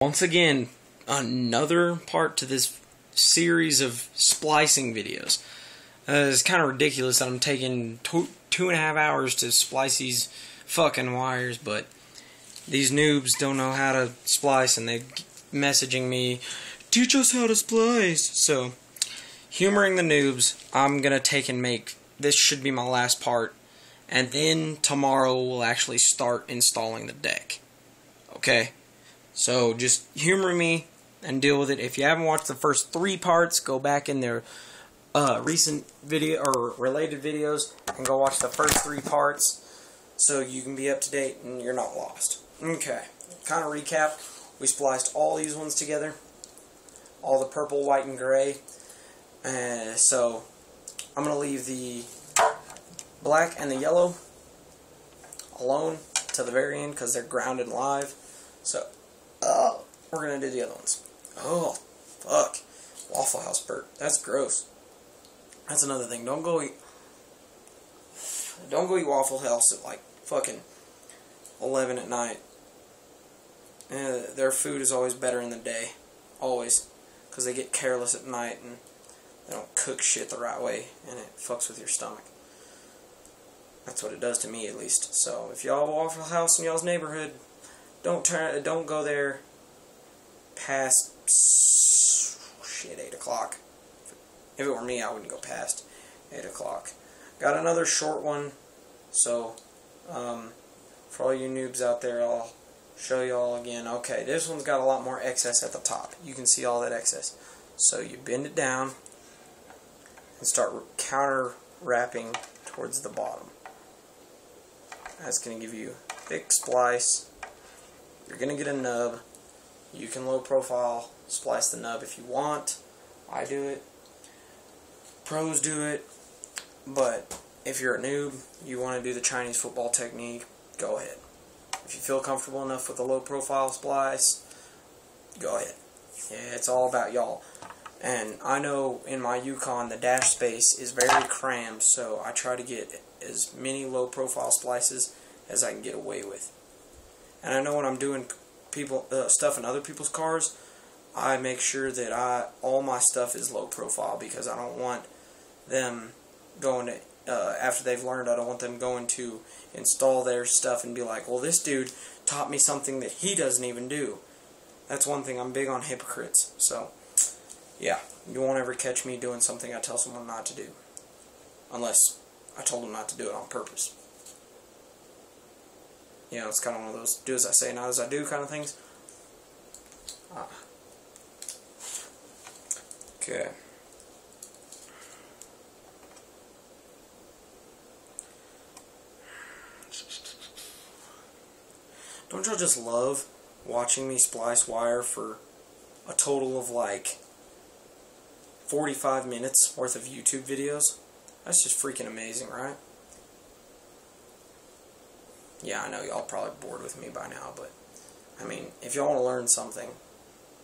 Once again, another part to this series of splicing videos. It's kind of ridiculous that I'm taking 2.5 hours to splice these fucking wires, but these noobs don't know how to splice and they're messaging me, teach us how to splice. So, humoring the noobs, I'm gonna take and make, this should be my last part, and then tomorrow we'll actually start installing the deck. Okay? So just humor me and deal with it. If you haven't watched the first 3 parts, go back in their recent video or related videos and go watch the first 3 parts so you can be up to date and you're not lost. Okay, kind of recap. We spliced all these ones together, all the purple, white, and gray. So I'm going to leave the black and the yellow alone to the very end because they're grounded live. So we're going to do the other ones. Oh, fuck. Waffle House burp. That's gross. That's another thing. Don't go eat Waffle House at like fucking 11 at night. Their food is always better in the day. Always. Because they get careless at night and they don't cook shit the right way and it fucks with your stomach. That's what it does to me, at least. So if y'all have a Waffle House in y'all's neighborhood, don't go there past 8 o'clock. If it were me, I wouldn't go past 8 o'clock. Got another short one, so for all you noobs out there, I'll show y'all again. Okay, this one's got a lot more excess at the top. You can see all that excess. So you bend it down and start counter wrapping towards the bottom. That's going to give you a thick splice. You're going to get a nub. You can low profile splice the nub if you want. I do it. Pros do it. But if you're a noob, you want to do the Chinese football technique, go ahead. If you feel comfortable enough with a low profile splice, go ahead. Yeah, it's all about y'all. And I know in my Yukon the dash space is very crammed, so I try to get as many low profile splices as I can get away with. And I know when I'm doing stuff in other people's cars, I make sure that all my stuff is low profile because I don't want them going to, after they've learned, I don't want them going to install their stuff and be like, well, this dude taught me something that he doesn't even do. That's one thing, I'm big on hypocrites. So, yeah, you won't ever catch me doing something I tell someone not to do. Unless I told them not to do it on purpose. You know, it's kind of one of those do as I say, not as I do kind of things. Okay. Don't y'all just love watching me splice wire for a total of like 45 minutes worth of YouTube videos? That's just freaking amazing, right? Yeah, I know y'all probably bored with me by now, but I mean, if y'all want to learn something,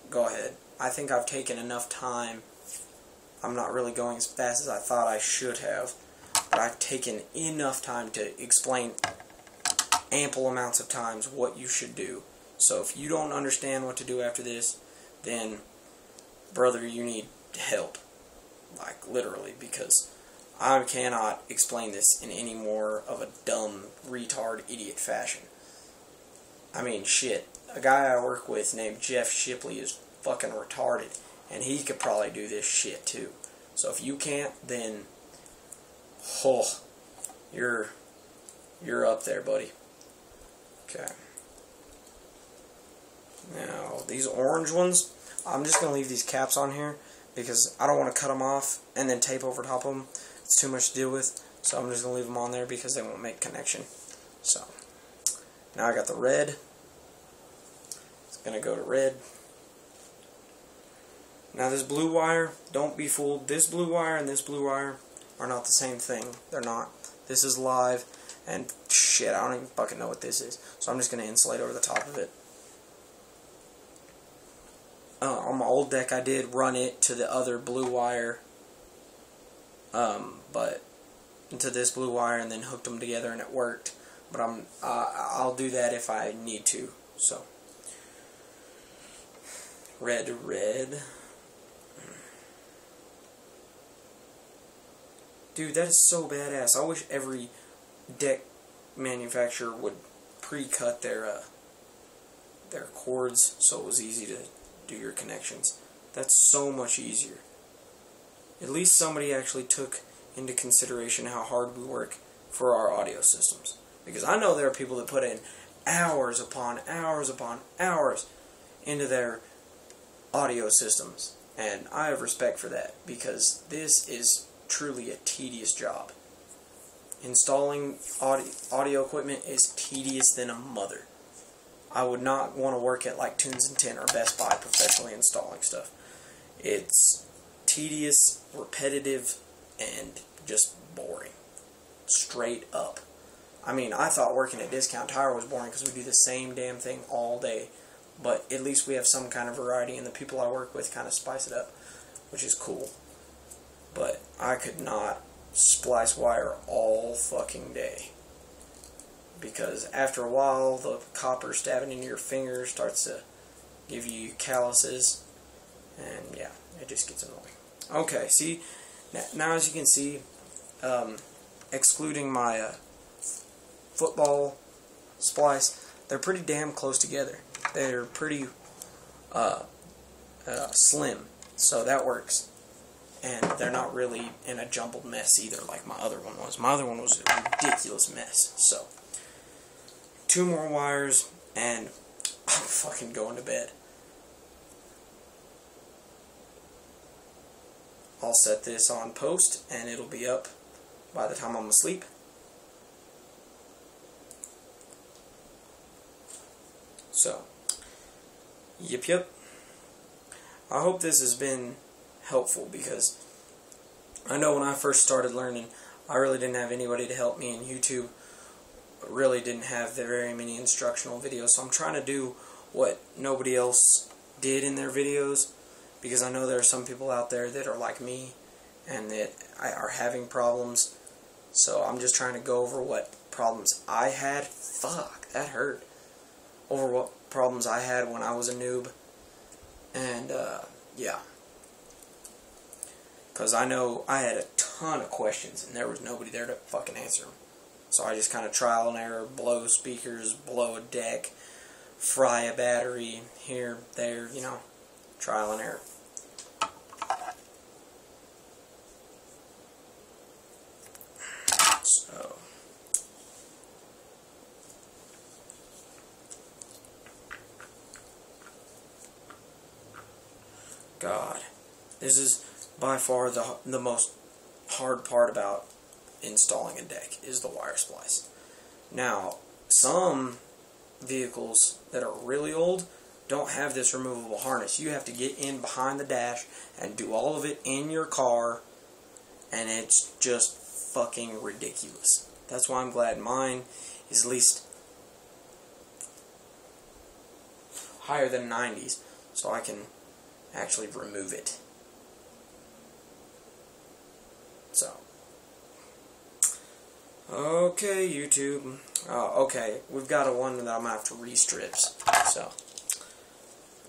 go ahead. I think I've taken enough time. I'm not really going as fast as I thought I should have, but I've taken enough time to explain ample amounts of times what you should do. So if you don't understand what to do after this, then, brother, you need help. Like, literally, because I cannot explain this in any more of a dumb, retard, idiot fashion. I mean, shit. A guy I work with named Jeff Shipley is fucking retarded, and he could probably do this shit too. So if you can't, then, oh, you're up there, buddy. Okay. Now, these orange ones, I'm just going to leave these caps on here because I don't want to cut them off and then tape over top of them. It's too much to deal with, so I'm just going to leave them on there because they won't make connection. So, now I got the red. It's going to go to red. Now this blue wire, don't be fooled. This blue wire and this blue wire are not the same thing. They're not. This is live, and shit, I don't even fucking know what this is. So I'm just going to insulate over the top of it. On my old deck, I did run it to the other blue wire, but into this blue wire, and then hooked them together, and it worked. But I'll do that if I need to. So red to red. Dude, that is so badass. I wish every deck manufacturer would pre-cut their cords so it was easy to do your connections. That's so much easier. At least somebody actually took into consideration how hard we work for our audio systems. Because I know there are people that put in hours upon hours upon hours into their audio systems. And I have respect for that, because this is truly a tedious job. Installing audio equipment is tedious than a mother. I would not want to work at like Tunes and Tin or Best Buy professionally installing stuff. It's tedious, repetitive, and just boring. Straight up. I mean, I thought working at Discount Tire was boring because we do the same damn thing all day. But at least we have some kind of variety, and the people I work with kind of spice it up, which is cool. But I could not splice wire all fucking day. Because after a while, the copper stabbing into your fingers starts to give you calluses. And yeah, it just gets annoying. Okay, see, now as you can see, excluding my football splice, they're pretty damn close together. They're pretty slim, so that works. And they're not really in a jumbled mess either like my other one was. My other one was a ridiculous mess. So, 2 more wires, and I'm fucking going to bed. I'll set this on post, and it'll be up by the time I'm asleep. So, yep. I hope this has been helpful, because I know when I first started learning, I really didn't have anybody to help me, and YouTube really didn't have very many instructional videos. So I'm trying to do what nobody else did in their videos, because I know there are some people out there that are like me and that are having problems. So I'm just trying to go over what problems I had. Fuck, that hurt. Over what problems I had when I was a noob. And yeah. Because I know I had a ton of questions and there was nobody there to fucking answer them. So I just kind of trial and error, blow speakers, blow a deck, fry a battery, here, there, you know, trial and error. So, God, this is by far the most hard part about installing a deck is the wire splice. Now, some vehicles that are really old don't have this removable harness. You have to get in behind the dash and do all of it in your car, and it's just fucking ridiculous. That's why I'm glad mine is at least higher than 90s, so I can actually remove it. So, okay, YouTube. Okay, we've got a one that I'm going to have to re-strips. So,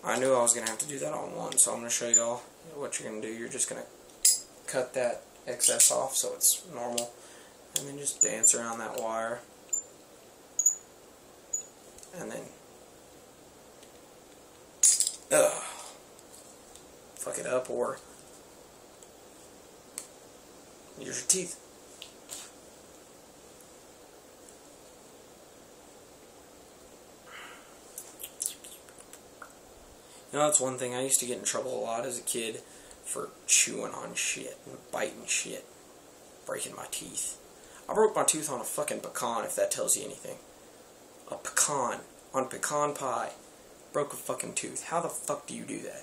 I knew I was going to have to do that on one, so I'm going to show y'all what you're going to do. You're just going to cut that excess off so it's normal, and then just dance around that wire, and then fuck it up, or use your teeth. You know, that's one thing. I used to get in trouble a lot as a kid for chewing on shit and biting shit, breaking my teeth. I broke my tooth on a fucking pecan, if that tells you anything. A pecan on pecan pie. Broke a fucking tooth. How the fuck do you do that?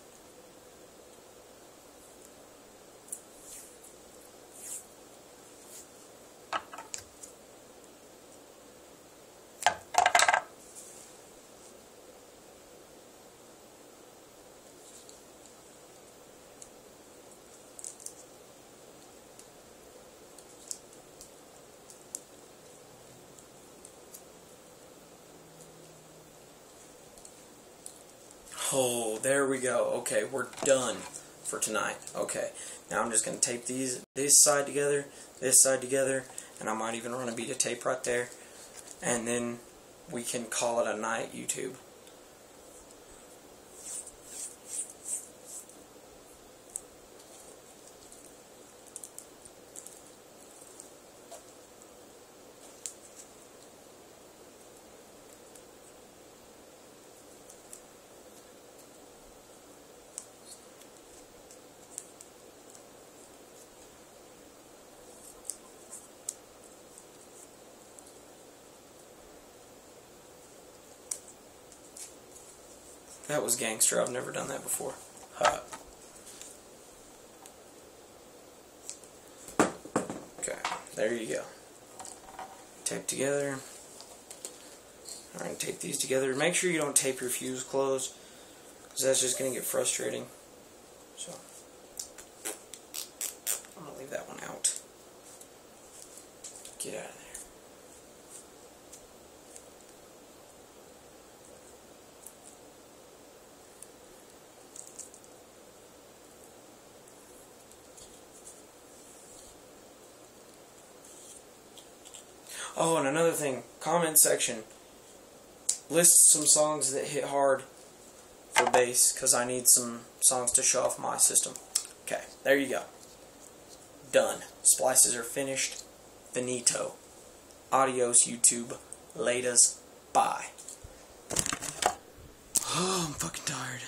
Oh, there we go. Okay, we're done for tonight. Okay, now I'm just going to tape this side together, and I might even run a bead of tape right there, and then we can call it a night, YouTube. That was gangster. I've never done that before. Okay, there you go. Tape together. Alright, tape these together. Make sure you don't tape your fuse closed, because that's just going to get frustrating. So, I'm going to leave that one out. Get out of there. Oh, and another thing, comment section. List some songs that hit hard for bass, because I need some songs to show off my system. Okay, there you go. Done. Splices are finished. Finito. Adios, YouTube. Laters. Bye. Oh, I'm fucking tired.